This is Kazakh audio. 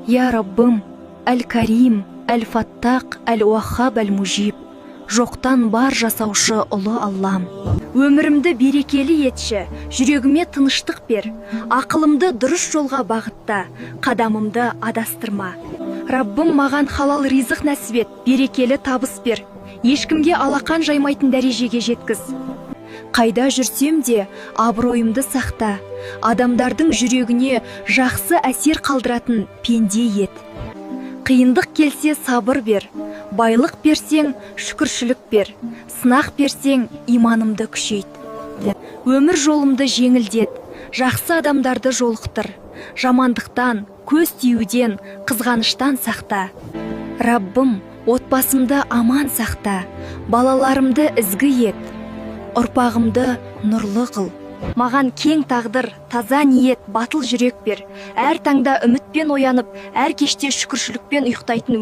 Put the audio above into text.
Я Раббым, Әл-Карим, Әл-Фаттақ, Әл-Уаххаб, Әл-Мужиб. Жоқтан бар жасаушы ұлы Аллам. Өмірімді берекелі етші, жүрегіме тыныштық бер. Ақылымды дұрыс жолға бағытта, қадамымды адастырма. Раббым маған халал ризық нәсіп ет, берекелі табыс бер. Ешкімге алақан жаймайтын дәрежеге жеткіз. Қайда жүрсем де абыройымды сақта, адамдардың жүрегіне жақсы әсер қалдыратын пенде ет. Қиындық келсе сабыр бер, байлық берсең шүкіршілік бер, сынақ берсең иманымды күшейт. Өмір жолымды жеңілдет, жақсы адамдарды жолықтыр, жамандықтан, көз тиюден, қызғаныштан сақта. Раббым, отбасымды аман сақта, балаларымды ізгі ет, ұрпағымды нұрлы қыл. Маған кең тағдыр, таза ниет, батыл жүрек бер. Әр таңда үмітпен оянып, әр кеште шүкіршілікпен ұйықтайтын